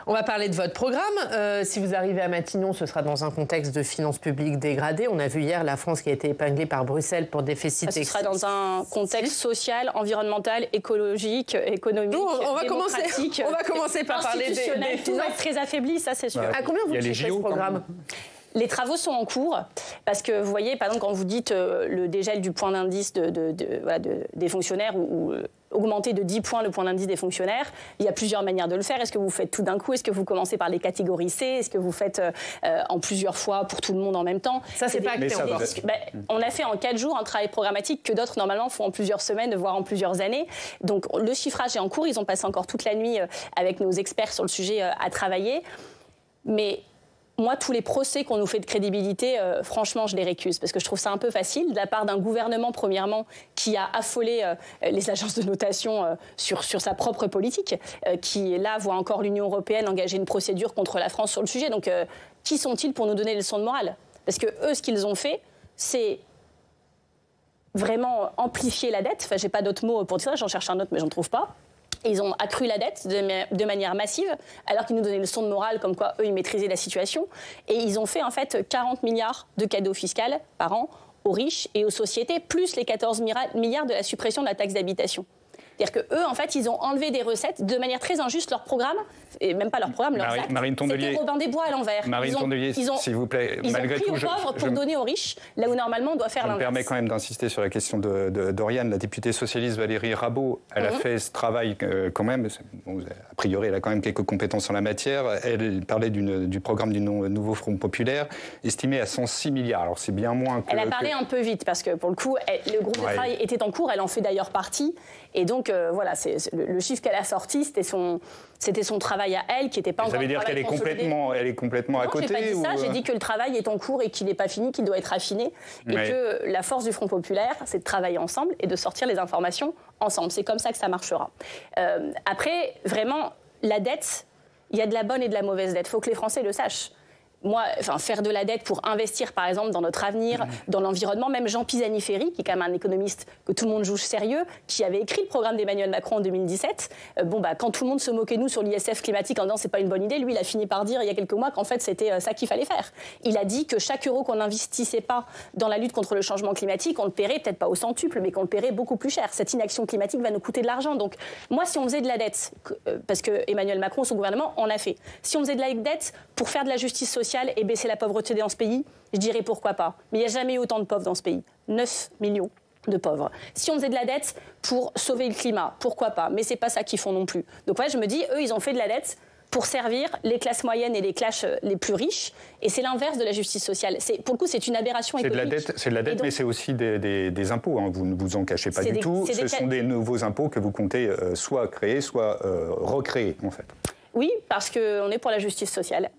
On va parler de votre programme. Si vous arrivez à Matignon, ce sera dans un contexte de finances publiques dégradées. On a vu hier la France qui a été épinglée par Bruxelles pour déficit excessif. Ce sera dans un contexte social, environnemental, écologique, économique, démocratique. On va commencer par parler des finances. Tout va être très affaibli, ça c'est sûr. À combien vous chiffrez ce programme ? Les travaux sont en cours parce que vous voyez, par exemple, quand vous dites le dégel du point d'indice des fonctionnaires ou augmenter de 10 points le point d'indice des fonctionnaires, il y a plusieurs manières de le faire. Est-ce que vous faites tout d'un coup? Est-ce que vous commencez par les catégories C? Est-ce que vous faites en plusieurs fois pour tout le monde en même temps? Ça, c'est pas acté encore. On a fait en 4 jours un travail programmatique que d'autres, normalement, font en plusieurs semaines, voire en plusieurs années. Donc, le chiffrage est en cours. Ils ont passé encore toute la nuit avec nos experts sur le sujet à travailler. Mais moi, tous les procès qu'on nous fait de crédibilité, franchement, je les récuse, parce que je trouve ça un peu facile, de la part d'un gouvernement, premièrement, qui a affolé les agences de notation sur sa propre politique, qui, là, voit encore l'Union européenne engager une procédure contre la France sur le sujet. Donc, qui sont-ils pour nous donner des leçons de morale? Parce que eux, ce qu'ils ont fait, c'est vraiment amplifier la dette. Enfin, j'ai pas d'autres mots pour dire ça, j'en cherche un autre, mais j'en trouve pas. Ils ont accru la dette de manière massive, alors qu'ils nous donnaient le leçon de morale, comme quoi eux, ils maîtrisaient la situation. Et ils ont fait en fait 40 milliards de cadeaux fiscaux par an aux riches et aux sociétés, plus les 14 milliards de la suppression de la taxe d'habitation. C'est-à-dire qu'eux, en fait, ils ont enlevé des recettes de manière très injuste. Leur programme, et même pas leur programme, leur acte, c'était Robin des Bois à l'envers. Marine Tondelier, s'il vous plaît, malgré tout, ils ont pris aux pauvres pour donner aux riches, là où normalement on doit faire l'inverse. Ça me permet quand même d'insister sur la question d'Oriane. La députée socialiste Valérie Rabault, elle a fait ce travail quand même. Bon, a priori, elle a quand même quelques compétences en la matière. Elle parlait du programme du nouveau Front populaire, estimé à 106 milliards. Alors c'est bien moins que... Elle a parlé un peu vite, parce que pour le coup, le groupe de travail était en cours, elle en fait d'ailleurs partie. Et donc, voilà, le chiffre qu'elle a sorti, c'était son travail à elle, qui n'était pas encore... Ça veut dire qu'elle est complètement à côté? Non, je n'ai pas dit ça. J'ai dit que le travail est en cours et qu'il n'est pas fini, qu'il doit être affiné. Et que la force du Front populaire, c'est de travailler ensemble et de sortir les informations ensemble. C'est comme ça que ça marchera. Après, vraiment, la dette, il y a de la bonne et de la mauvaise dette. Il faut que les Français le sachent. Moi, faire de la dette pour investir, par exemple, dans notre avenir, dans l'environnement, même Jean Pisani-Ferry, qui est quand même un économiste que tout le monde juge sérieux, qui avait écrit le programme d'Emmanuel Macron en 2017, quand tout le monde se moquait de nous sur l'ISF climatique en disant c'est pas une bonne idée, lui, il a fini par dire il y a quelques mois qu'en fait, c'était ça qu'il fallait faire. Il a dit que chaque euro qu'on n'investissait pas dans la lutte contre le changement climatique, on le paierait peut-être pas au centuple, mais qu'on le paierait beaucoup plus cher. Cette inaction climatique va nous coûter de l'argent. Donc, moi, si on faisait de la dette, parce que Emmanuel Macron, son gouvernement, en a fait, si on faisait de la dette pour faire de la justice sociale et baisser la pauvreté dans ce pays, je dirais pourquoi pas. Mais il n'y a jamais eu autant de pauvres dans ce pays. 9 millions de pauvres. Si on faisait de la dette pour sauver le climat, pourquoi pas. Mais c'est pas ça qu'ils font non plus. Donc ouais, je me dis, eux, ils ont fait de la dette pour servir les classes moyennes et les classes les plus riches. Et c'est l'inverse de la justice sociale. Pour le coup, c'est une aberration économique. C'est de la dette, donc, mais c'est aussi des impôts. Hein. Vous ne vous en cachez pas du tout. Ce sont des nouveaux impôts que vous comptez soit créer, soit recréer, en fait. Oui, parce qu'on est pour la justice sociale.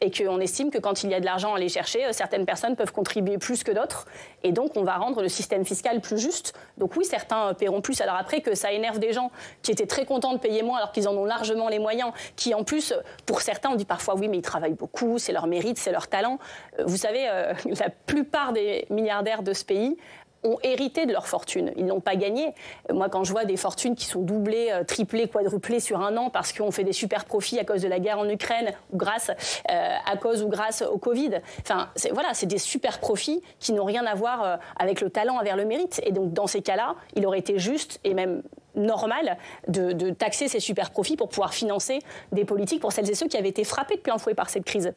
Et qu'on estime que quand il y a de l'argent à aller chercher, certaines personnes peuvent contribuer plus que d'autres. Et donc, on va rendre le système fiscal plus juste. Donc oui, certains paieront plus. Alors après, que ça énerve des gens qui étaient très contents de payer moins alors qu'ils en ont largement les moyens, qui en plus, pour certains, on dit parfois oui, mais ils travaillent beaucoup, c'est leur mérite, c'est leur talent. Vous savez, la plupart des milliardaires de ce pays ont hérité de leur fortune. Ils n'ont pas gagné. Moi, quand je vois des fortunes qui sont doublées, triplées, quadruplées sur un an parce qu'on fait des super profits à cause de la guerre en Ukraine ou à cause ou grâce au Covid. Enfin, c'est des super profits qui n'ont rien à voir avec le talent, avec le mérite. Et donc, dans ces cas-là, il aurait été juste et même normal de taxer ces super profits pour pouvoir financer des politiques pour celles et ceux qui avaient été frappés de plein fouet par cette crise,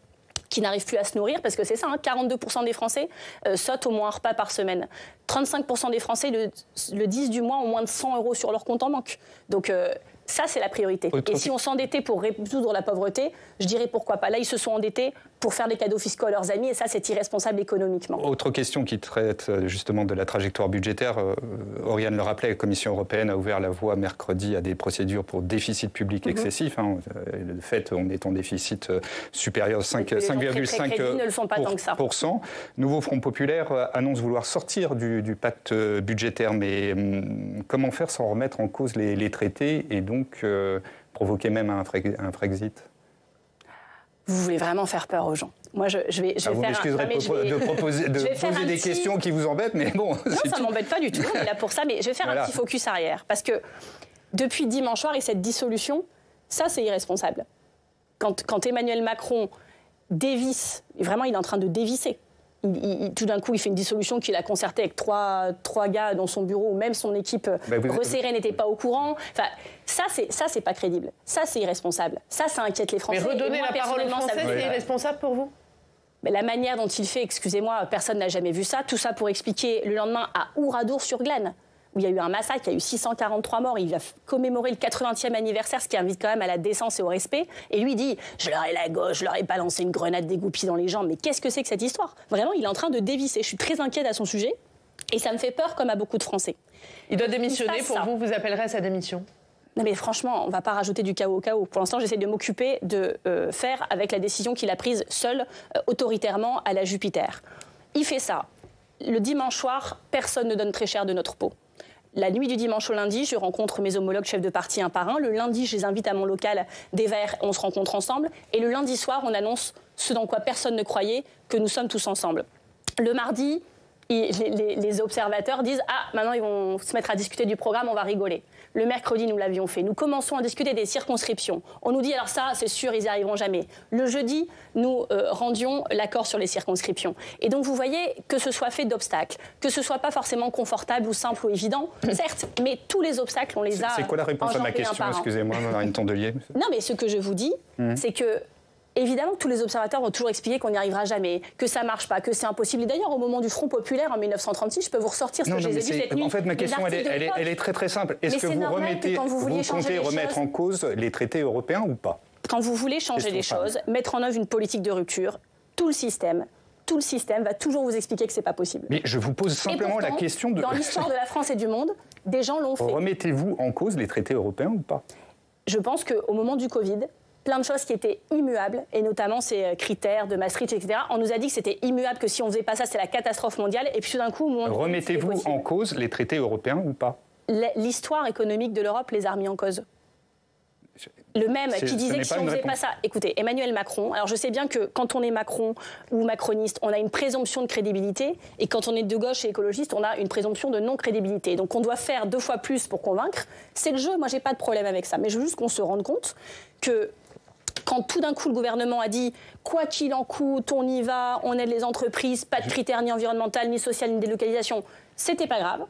qui n'arrivent plus à se nourrir, parce que c'est ça, 42% des Français sautent au moins un repas par semaine. 35% des Français, le 10 du mois, ont moins de 100 € sur leur compte en banque. Donc ça, c'est la priorité. Et si on s'endettait pour résoudre la pauvreté, je dirais pourquoi pas. Là, ils se sont endettés pour faire des cadeaux fiscaux à leurs amis, et ça, c'est irresponsable économiquement. Autre question qui traite justement de la trajectoire budgétaire. Oriane le rappelait, la Commission européenne a ouvert la voie mercredi à des procédures pour déficit public excessif. Hein. De fait, on est en déficit supérieur à 5,5%. Nouveau Front populaire annonce vouloir sortir du pacte budgétaire, mais comment faire sans remettre en cause les traités et donc provoquer même un Frexit? Vous voulez vraiment faire peur aux gens. Moi, je vais vous m'excuserez de poser des questions qui vous embêtent, mais bon... Non, ça ne m'embête pas du tout, on est là pour ça, mais je vais faire un petit focus arrière. Parce que depuis dimanche soir et cette dissolution, ça, c'est irresponsable. quand Emmanuel Macron dévisse, vraiment il est en train de dévisser. Tout d'un coup, il fait une dissolution qu'il a concertée avec trois gars dans son bureau, où même son équipe resserrée n'était pas au courant. Enfin, ça, c'est pas crédible. Ça, c'est irresponsable. Ça inquiète les Français. Mais redonner la parole aux Français, c'est irresponsable pour vous ? Mais la manière dont il fait, excusez-moi, personne n'a jamais vu ça. Tout ça pour expliquer le lendemain à Oradour-sur-Glane, où il y a eu un massacre, il y a eu 643 morts, il va commémorer le 80e anniversaire, ce qui invite quand même à la décence et au respect. Et lui dit, je leur ai balancé une grenade dégoupille dans les jambes. Mais qu'est-ce que c'est que cette histoire ? Vraiment, il est en train de dévisser. Je suis très inquiète à son sujet et ça me fait peur comme à beaucoup de Français. Il doit démissionner, pour vous, vous appellerez à sa démission ? Non mais franchement, on ne va pas rajouter du chaos au chaos. Pour l'instant, j'essaie de m'occuper de faire avec la décision qu'il a prise seul, autoritairement, à la Jupiter. Il fait ça. Le dimanche soir, personne ne donne très cher de notre peau. La nuit du dimanche au lundi, je rencontre mes homologues chefs de parti un par un. Le lundi, je les invite à mon local des Verts, on se rencontre ensemble. Et le lundi soir, on annonce ce dans quoi personne ne croyait, que nous sommes tous ensemble. Le mardi, les observateurs disent « Ah, maintenant ils vont se mettre à discuter du programme, on va rigoler ». Le mercredi, nous l'avions fait. Nous commençons à discuter des circonscriptions. On nous dit, alors ça, c'est sûr, ils n'y arriveront jamais. Le jeudi, nous rendions l'accord sur les circonscriptions. Et donc, vous voyez, que ce soit fait d'obstacles, que ce soit pas forcément confortable ou simple ou évident, certes, mais tous les obstacles, on les a. C'est quoi la réponse à ma question, excusez-moi, Marine Tondelier ? Non, mais ce que je vous dis, c'est que évidemment, tous les observateurs vont toujours expliquer qu'on n'y arrivera jamais, que ça ne marche pas, que c'est impossible. Et d'ailleurs, au moment du Front populaire en 1936, je peux vous ressortir ce que j'ai vu cette nuit. En fait, ma question, elle est très très simple. Est-ce que vous comptez remettre en cause les traités européens ou pas ? Quand vous voulez changer les choses, mettre en œuvre une politique de rupture, tout le système va toujours vous expliquer que ce n'est pas possible. Mais je vous pose simplement la question de... Dans l'histoire de la France et du monde, des gens l'ont fait. Remettez-vous en cause les traités européens ou pas ? Je pense qu'au moment du Covid, plein de choses qui étaient immuables, et notamment ces critères de Maastricht, etc. On nous a dit que c'était immuable, que si on ne faisait pas ça, c'était la catastrophe mondiale. Et puis tout d'un coup... Remettez-vous en cause les traités européens ou pas ? L'histoire économique de l'Europe les a remis en cause. Le même qui disait que si on ne faisait pas ça... Écoutez, Emmanuel Macron, alors je sais bien que quand on est Macron ou macroniste, on a une présomption de crédibilité, et quand on est de gauche et écologiste, on a une présomption de non-crédibilité. Donc on doit faire 2 fois plus pour convaincre. C'est le jeu, moi j'ai pas de problème avec ça. Mais je veux juste qu'on se rende compte que quand tout d'un coup le gouvernement a dit « quoi qu'il en coûte, on y va, on aide les entreprises, pas de critères ni environnemental, ni social, ni délocalisation », c'était pas grave.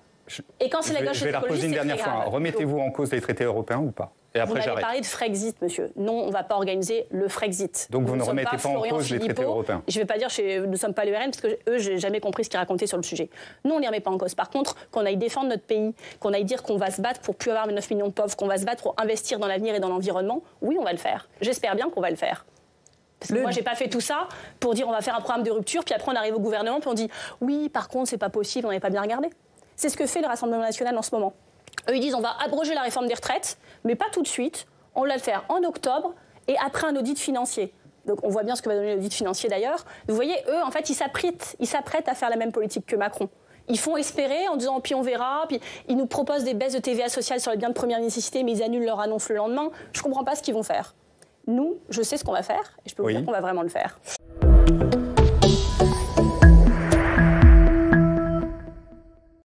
Et quand c'est la gauche et l'écologiste, c'est très grave. Je vais la reposer une dernière fois. Remettez-vous en cause les traités européens ou pas ? Et après, vous m'avez parlé de Frexit, monsieur. Non, on ne va pas organiser le Frexit. Donc vous ne remettez pas en cause les traités européens ? Je ne vais pas dire nous ne sommes pas le RN, parce que eux, je n'ai jamais compris ce qu'ils racontaient sur le sujet. Nous, on ne les remet pas en cause. Par contre, qu'on aille défendre notre pays, qu'on aille dire qu'on va se battre pour plus avoir 9 millions de pauvres, qu'on va se battre pour investir dans l'avenir et dans l'environnement, oui, on va le faire. J'espère bien qu'on va le faire. Parce que moi, je n'ai pas fait tout ça pour dire on va faire un programme de rupture, puis après on arrive au gouvernement, puis on dit oui, par contre, ce n'est pas possible, on n'avait pas bien regardé. C'est ce que fait le Rassemblement national en ce moment. Eux, ils disent on va abroger la réforme des retraites, mais pas tout de suite. On va le faire en octobre et après un audit financier. Donc on voit bien ce que va donner l'audit financier d'ailleurs. Vous voyez, eux, en fait, ils s'apprêtent à faire la même politique que Macron. Ils font espérer en disant puis on verra, puis ils nous proposent des baisses de TVA sociale sur les biens de première nécessité, mais ils annulent leur annonce le lendemain. Je ne comprends pas ce qu'ils vont faire. Nous, je sais ce qu'on va faire et je peux vous dire qu'on va vraiment le faire.